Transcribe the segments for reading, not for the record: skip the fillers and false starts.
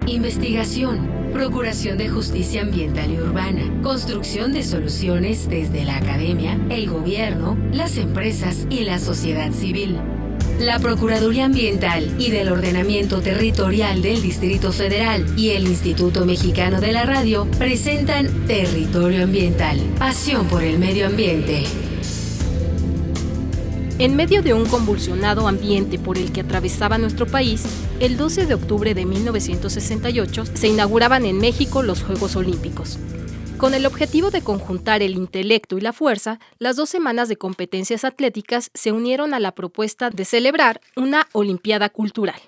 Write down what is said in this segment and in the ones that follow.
Investigación, procuración de justicia ambiental y urbana, construcción de soluciones desde la academia, el gobierno, las empresas y la sociedad civil. La Procuraduría Ambiental y del Ordenamiento Territorial del Distrito Federal y el Instituto Mexicano de la Radio presentan Territorio Ambiental, pasión por el medio ambiente. En medio de un convulsionado ambiente por el que atravesaba nuestro país, el 12 de octubre de 1968 se inauguraban en México los Juegos Olímpicos. Con el objetivo de conjuntar el intelecto y la fuerza, las 2 semanas de competencias atléticas se unieron a la propuesta de celebrar una Olimpiada Cultural.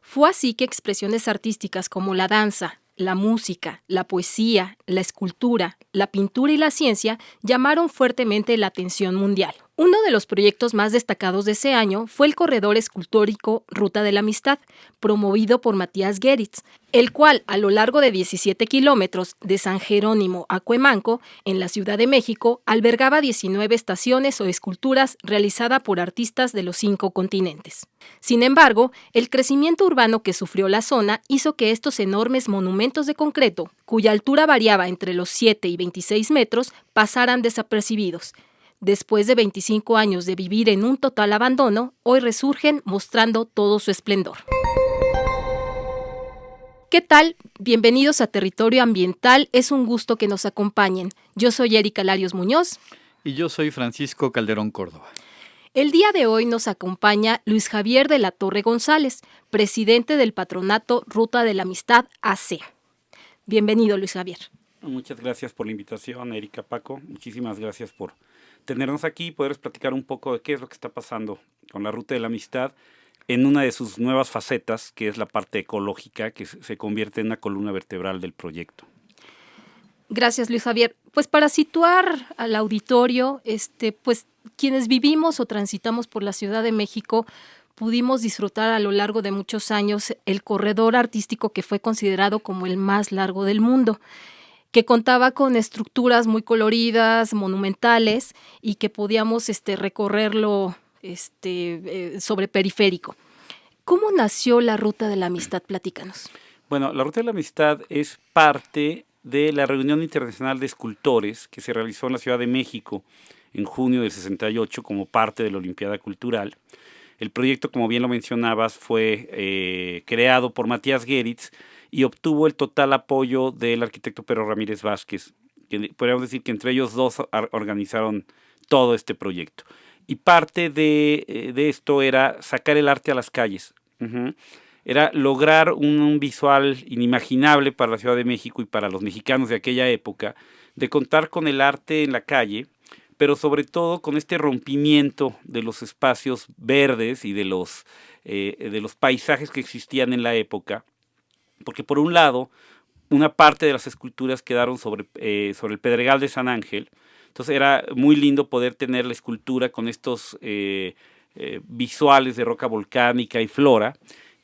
Fue así que expresiones artísticas como la danza, la música, la poesía, la escultura, la pintura y la ciencia llamaron fuertemente la atención mundial. Uno de los proyectos más destacados de ese año fue el corredor escultórico Ruta de la Amistad, promovido por Matías Geritz, el cual, a lo largo de 17 kilómetros de San Jerónimo a Cuemanco, en la Ciudad de México, albergaba 19 estaciones o esculturas realizadas por artistas de los 5 continentes. Sin embargo, el crecimiento urbano que sufrió la zona hizo que estos enormes monumentos de concreto, cuya altura variaba entre los 7 y 26 metros, pasaran desapercibidos. Después de 25 años de vivir en un total abandono, hoy resurgen mostrando todo su esplendor. ¿Qué tal? Bienvenidos a Territorio Ambiental. Es un gusto que nos acompañen. Yo soy Erika Larios Muñoz. Y yo soy Francisco Calderón Córdoba. El día de hoy nos acompaña Luis Javier de la Torre González, presidente del patronato Ruta de la Amistad AC. Bienvenido, Luis Javier. Muchas gracias por la invitación, Erika, Paco. Muchísimas gracias por tenernos aquí y poder platicar un poco de qué es lo que está pasando con la Ruta de la Amistad en una de sus nuevas facetas, que es la parte ecológica, que se convierte en una columna vertebral del proyecto. Gracias, Luis Javier. Pues para situar al auditorio, pues quienes vivimos o transitamos por la Ciudad de México pudimos disfrutar a lo largo de muchos años el corredor artístico que fue considerado como el más largo del mundo, que contaba con estructuras muy coloridas, monumentales, y que podíamos recorrerlo sobre periférico. ¿Cómo nació la Ruta de la Amistad? Platícanos. Bueno, la Ruta de la Amistad es parte de la Reunión Internacional de Escultores que se realizó en la Ciudad de México en junio del 68 como parte de la Olimpiada Cultural. El proyecto, como bien lo mencionabas, fue creado por Matías Geritz y obtuvo el total apoyo del arquitecto Pedro Ramírez Vázquez, que podríamos decir que entre ellos dos organizaron todo este proyecto. Y parte de esto era sacar el arte a las calles. Era lograr un visual inimaginable para la Ciudad de México y para los mexicanos de aquella época, de contar con el arte en la calle, pero sobre todo con este rompimiento de los espacios verdes y de los paisajes que existían en la época. Porque por un lado, una parte de las esculturas quedaron sobre el Pedregal de San Ángel. Entonces era muy lindo poder tener la escultura con estos visuales de roca volcánica y flora.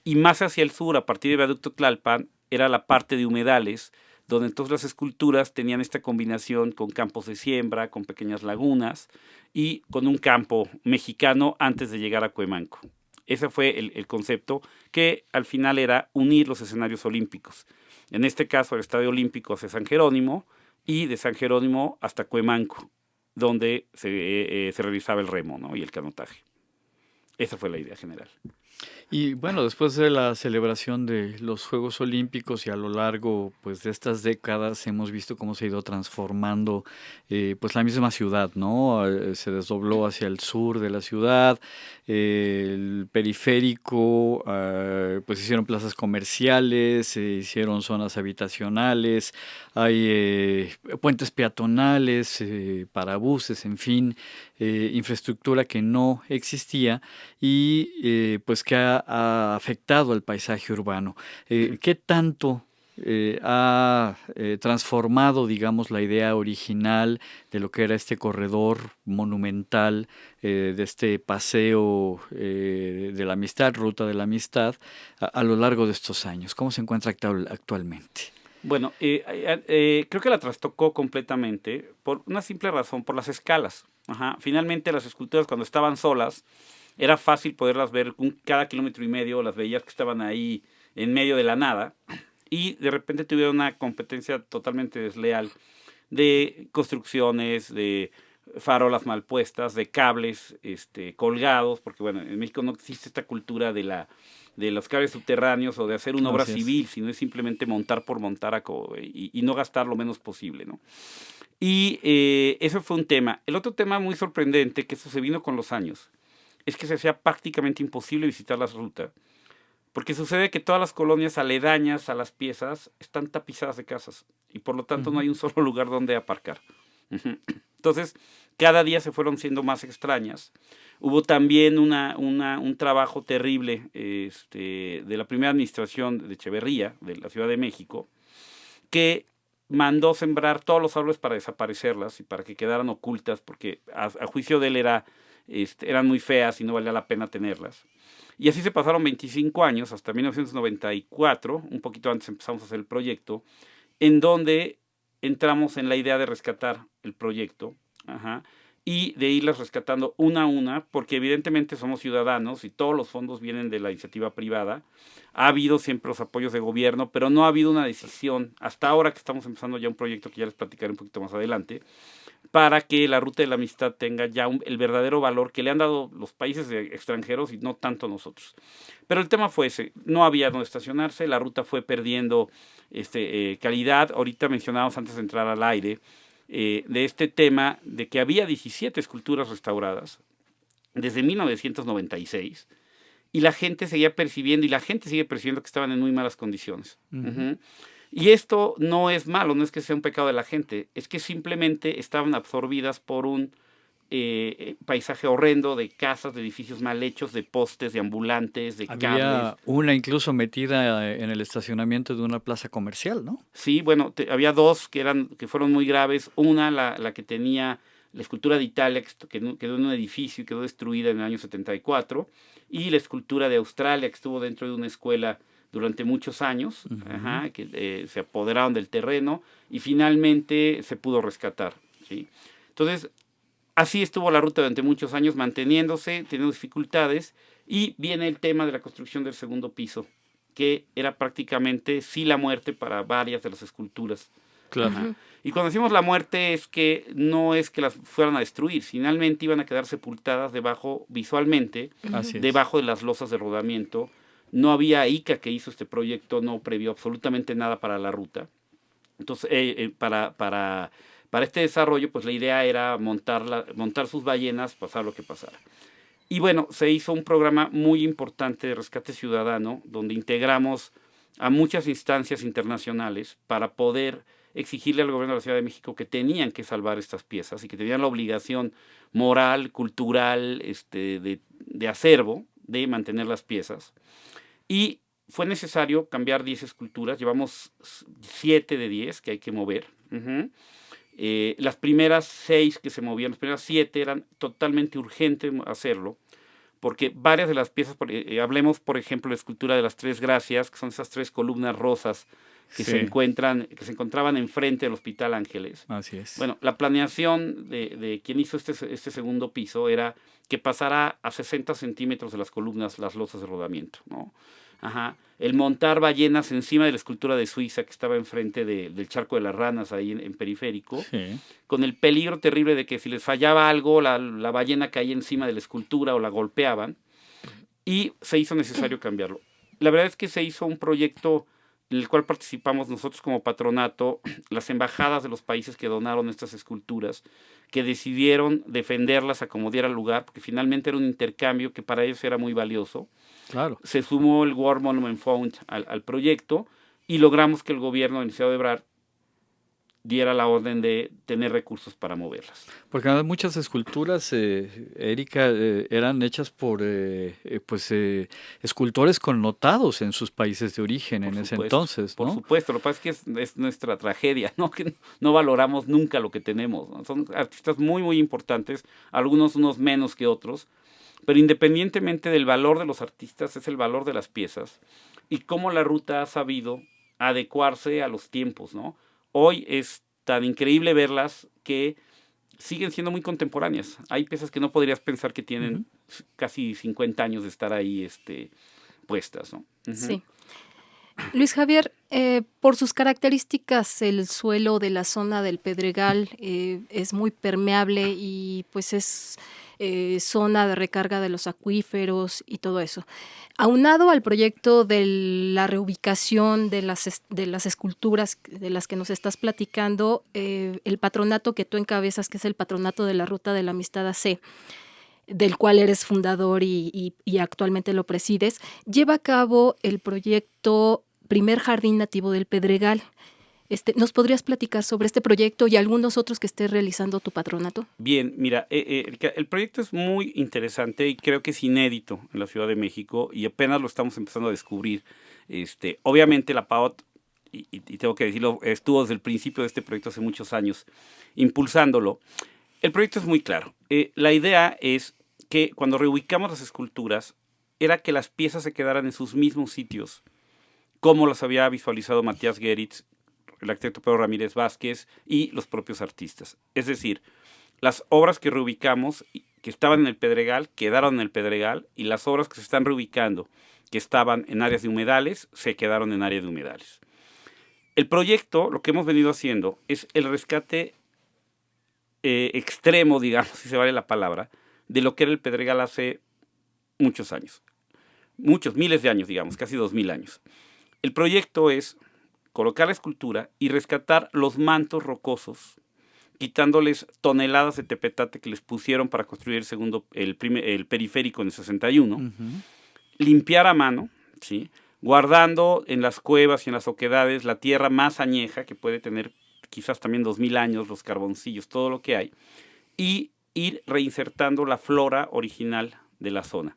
Y más hacia el sur, a partir de Viaducto Tlalpan, era la parte de humedales, donde entonces las esculturas tenían esta combinación con campos de siembra, con pequeñas lagunas y con un campo mexicano antes de llegar a Cuemanco. Ese fue el concepto, que al final era unir los escenarios olímpicos. En este caso, el Estadio Olímpico hacia San Jerónimo y de San Jerónimo hasta Cuemanco, donde se realizaba el remo, ¿no? Y el canotaje. Esa fue la idea general. Y bueno, después de la celebración de los Juegos Olímpicos y a lo largo pues de estas décadas hemos visto cómo se ha ido transformando pues la misma ciudad, ¿no? Se desdobló hacia el sur de la ciudad, el periférico, pues hicieron plazas comerciales, se hicieron zonas habitacionales, hay puentes peatonales, para buses, en fin, infraestructura que no existía y pues que ha afectado al paisaje urbano. ¿Qué tanto ha transformado, digamos, la idea original de lo que era este corredor monumental, de este paseo de la amistad, Ruta de la Amistad, a lo largo de estos años? ¿Cómo se encuentra actualmente? Bueno, creo que la trastocó completamente por una simple razón, por las escalas. Finalmente las esculturas, cuando estaban solas, era fácil poderlas ver cada 1,5 kilómetros, las veías que estaban ahí en medio de la nada, y de repente tuvieron una competencia totalmente desleal de construcciones, de farolas mal puestas, de cables colgados, porque bueno, en México no existe esta cultura de los cables subterráneos o de hacer una obra civil, sino es simplemente montar por montar y no gastar lo menos posible, ¿no? Y eso fue un tema. El otro tema muy sorprendente, que eso se vino con los años, es que se hacía prácticamente imposible visitar la ruta, porque sucede que todas las colonias aledañas a las piezas están tapizadas de casas y por lo tanto no hay un solo lugar donde aparcar. Entonces, cada día se fueron siendo más extrañas. Hubo también un trabajo terrible de la primera administración de Echeverría, de la Ciudad de México, que mandó sembrar todos los árboles para desaparecerlas y para que quedaran ocultas, porque a juicio de él eran muy feas y no valía la pena tenerlas. Y así se pasaron 25 años, hasta 1994, un poquito antes empezamos a hacer el proyecto, en donde entramos en la idea de rescatar el proyecto, y de irlas rescatando una a una, porque evidentemente somos ciudadanos y todos los fondos vienen de la iniciativa privada. Ha habido siempre los apoyos de gobierno, pero no ha habido una decisión, hasta ahora que estamos empezando ya un proyecto que ya les platicaré un poquito más adelante, para que la Ruta de la Amistad tenga ya el verdadero valor que le han dado los países extranjeros y no tanto nosotros. Pero el tema fue ese, no había donde estacionarse, la ruta fue perdiendo calidad. Ahorita mencionábamos antes de entrar al aire de este tema de que había 17 esculturas restauradas desde 1996 y la gente seguía percibiendo, y la gente sigue percibiendo que estaban en muy malas condiciones. Y esto no es malo, no es que sea un pecado de la gente, es que simplemente estaban absorbidas por un paisaje horrendo de casas, de edificios mal hechos, de postes, de ambulantes, de cables. Había una incluso metida en el estacionamiento de una plaza comercial, ¿no? Sí, bueno, había dos que fueron muy graves. Una, la que tenía la escultura de Italia, que quedó en un edificio y quedó destruida en el año 74, y la escultura de Australia, que estuvo dentro de una escuela durante muchos años, que se apoderaron del terreno y finalmente se pudo rescatar, ¿sí? Entonces, así estuvo la ruta durante muchos años manteniéndose, teniendo dificultades, y viene el tema de la construcción del segundo piso, que era prácticamente sí la muerte para varias de las esculturas. Claro. Y cuando decimos la muerte es que no es que las fueran a destruir, finalmente iban a quedar sepultadas visualmente, debajo de las losas de rodamiento. No había ICA, que hizo este proyecto, no previó absolutamente nada para la ruta. Entonces, para este desarrollo, pues la idea era montar sus ballenas, pasar lo que pasara. Y bueno, se hizo un programa muy importante de rescate ciudadano, donde integramos a muchas instancias internacionales para poder exigirle al gobierno de la Ciudad de México que tenían que salvar estas piezas y que tenían la obligación moral, cultural, de acervo, de mantener las piezas. Y fue necesario cambiar 10 esculturas, llevamos 7 de 10 que hay que mover. Las primeras 6 que se movían, las primeras 7 eran totalmente urgente hacerlo, porque varias de las piezas, hablemos por ejemplo de la escultura de las Tres Gracias, que son esas 3 columnas rosas que se encontraban enfrente del Hospital Ángeles. Así es. Bueno, la planeación de quien hizo este segundo piso era que pasara a 60 centímetros de las columnas las losas de rodamiento, ¿no? El montar ballenas encima de la escultura de Suiza que estaba enfrente del Charco de las Ranas, ahí en Periférico, con el peligro terrible de que si les fallaba algo, la ballena caía encima de la escultura o la golpeaban, y se hizo necesario cambiarlo. La verdad es que se hizo un proyecto en el cual participamos nosotros como patronato, las embajadas de los países que donaron estas esculturas, que decidieron defenderlas a como diera lugar, porque finalmente era un intercambio que para ellos era muy valioso. Claro. Se sumó el War Monument Fund al proyecto y logramos que el gobierno del Estado de Ebrard diera la orden de tener recursos para moverlas. Porque además muchas esculturas, Erika, eran hechas por escultores connotados en sus países de origen en ese entonces, ¿no? Por supuesto, lo que pasa es que es nuestra tragedia, ¿no? Que no valoramos nunca lo que tenemos, ¿no? Son artistas muy, muy importantes, algunos unos menos que otros, pero independientemente del valor de los artistas, es el valor de las piezas y cómo la ruta ha sabido adecuarse a los tiempos, ¿no? Hoy es tan increíble verlas que siguen siendo muy contemporáneas. Hay piezas que no podrías pensar que tienen casi 50 años de estar ahí puestas, ¿no? Sí. Luis Javier, por sus características, el suelo de la zona del Pedregal es muy permeable y pues es zona de recarga de los acuíferos y todo eso. Aunado al proyecto de la reubicación de las esculturas de las que nos estás platicando, el patronato que tú encabezas, que es el patronato de la Ruta de la Amistad AC, del cual eres fundador y actualmente lo presides, lleva a cabo el proyecto Primer Jardín Nativo del Pedregal. ¿Nos podrías platicar sobre este proyecto y algunos otros que estés realizando tu patronato? Bien, mira, el proyecto es muy interesante y creo que es inédito en la Ciudad de México y apenas lo estamos empezando a descubrir. Obviamente la PAOT, y tengo que decirlo, estuvo desde el principio de este proyecto hace muchos años impulsándolo. El proyecto es muy claro. La idea es que cuando reubicamos las esculturas, era que las piezas se quedaran en sus mismos sitios, como las había visualizado Matías Geritz, el arquitecto Pedro Ramírez Vázquez y los propios artistas. Es decir, las obras que reubicamos, que estaban en el Pedregal, quedaron en el Pedregal, y las obras que se están reubicando, que estaban en áreas de humedales, se quedaron en áreas de humedales. El proyecto, lo que hemos venido haciendo, es el rescate extremo, digamos, si se vale la palabra, de lo que era el Pedregal hace muchos años. Muchos, miles de años, digamos, casi 2000 años. El proyecto es colocar la escultura y rescatar los mantos rocosos, quitándoles toneladas de tepetate que les pusieron para construir el periférico en el 61, limpiar a mano, ¿sí? Guardando en las cuevas y en las oquedades la tierra más añeja, que puede tener quizás también 2000 años, los carboncillos, todo lo que hay, y ir reinsertando la flora original de la zona.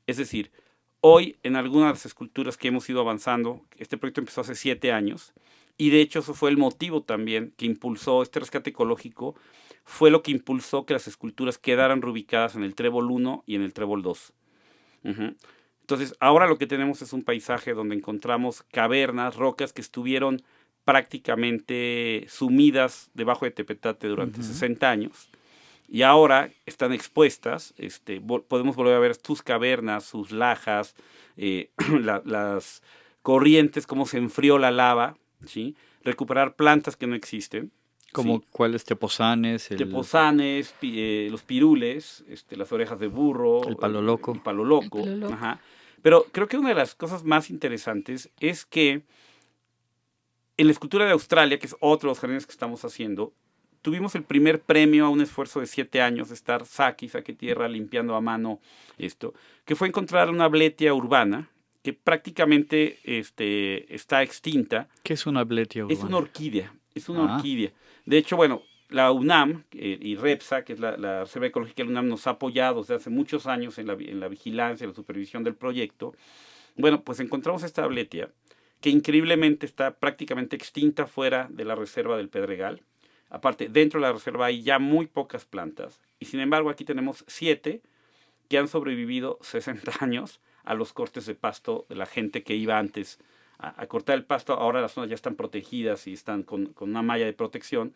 Es decir, hoy, en algunas de las esculturas que hemos ido avanzando, este proyecto empezó hace 7 años, y de hecho eso fue el motivo también que impulsó este rescate ecológico, fue lo que impulsó que las esculturas quedaran reubicadas en el Trébol 1 y en el Trébol 2. Entonces, ahora lo que tenemos es un paisaje donde encontramos cavernas, rocas que estuvieron prácticamente sumidas debajo de tepetate durante 60 años, y ahora están expuestas. Podemos volver a ver sus cavernas, sus lajas, las corrientes, cómo se enfrió la lava, ¿sí? Recuperar plantas que no existen. Como ¿sí? cuáles tepozanes, Los pirules, las orejas de burro, el palo loco. El palo loco. Ajá. Pero creo que una de las cosas más interesantes es que en la escultura de Australia, que es otro de los jardines que estamos haciendo, tuvimos el primer premio a un esfuerzo de 7 años de estar saque tierra, limpiando a mano que fue encontrar una abletia urbana que prácticamente está extinta. ¿Qué es una abletia urbana? Es una orquídea. De hecho, bueno, la UNAM y REPSA, que es la Reserva Ecológica de la UNAM, nos ha apoyado desde hace muchos años en la vigilancia, en la supervisión del proyecto. Bueno, pues encontramos esta abletia que increíblemente está prácticamente extinta fuera de la reserva del Pedregal. Aparte, dentro de la reserva hay ya muy pocas plantas, y sin embargo aquí tenemos 7 que han sobrevivido 60 años a los cortes de pasto de la gente que iba antes a cortar el pasto. Ahora las zonas ya están protegidas y están con una malla de protección,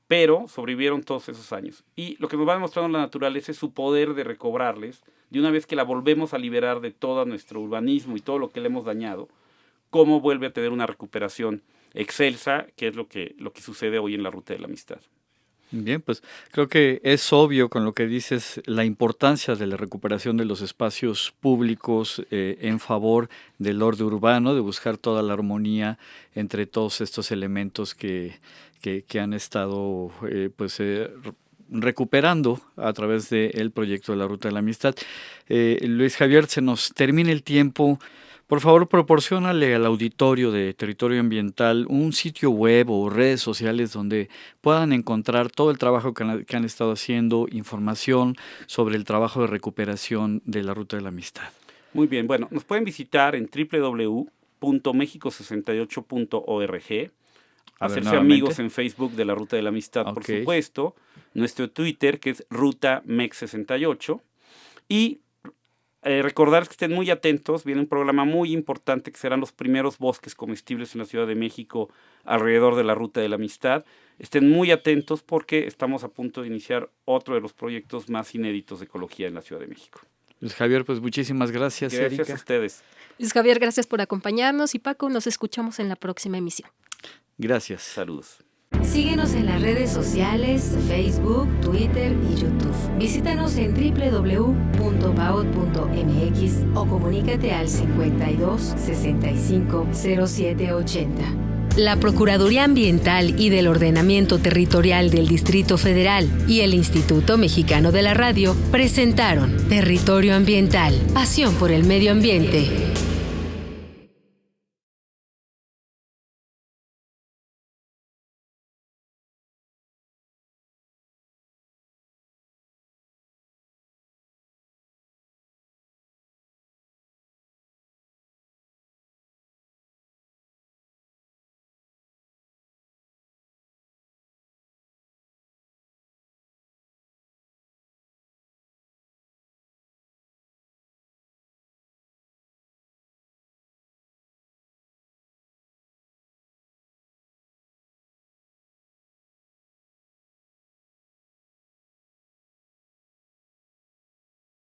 pero sobrevivieron todos esos años. Y lo que nos va demostrando la naturaleza es su poder de recobrarles, de una vez que la volvemos a liberar de todo nuestro urbanismo y todo lo que le hemos dañado, cómo vuelve a tener una recuperación excelsa, que es lo que sucede hoy en la Ruta de la Amistad. Bien, pues creo que es obvio con lo que dices la importancia de la recuperación de los espacios públicos en favor del orden urbano, de buscar toda la armonía entre todos estos elementos que han estado recuperando a través del proyecto de la Ruta de la Amistad. Luis Javier, se nos termina el tiempo. Por favor, proporciónale al auditorio de Territorio Ambiental un sitio web o redes sociales donde puedan encontrar todo el trabajo que han estado haciendo, información sobre el trabajo de recuperación de la Ruta de la Amistad. Muy bien, bueno, nos pueden visitar en www.mexico68.org, hacerse amigos en Facebook de la Ruta de la Amistad, por supuesto, nuestro Twitter, que es RutaMex68, y recordarles que estén muy atentos. Viene un programa muy importante que serán los primeros bosques comestibles en la Ciudad de México alrededor de la Ruta de la Amistad. Estén muy atentos porque estamos a punto de iniciar otro de los proyectos más inéditos de ecología en la Ciudad de México. Luis Javier, pues muchísimas gracias. Gracias Erika. a ustedes. Luis Javier, gracias por acompañarnos y Paco, nos escuchamos en la próxima emisión. Gracias. Saludos. Síguenos en las redes sociales, Facebook, Twitter y YouTube. Visítanos en www.paot.mx o comunícate al 52 65 07 80. La Procuraduría Ambiental y del Ordenamiento Territorial del Distrito Federal y el Instituto Mexicano de la Radio presentaron Territorio Ambiental, pasión por el medio ambiente.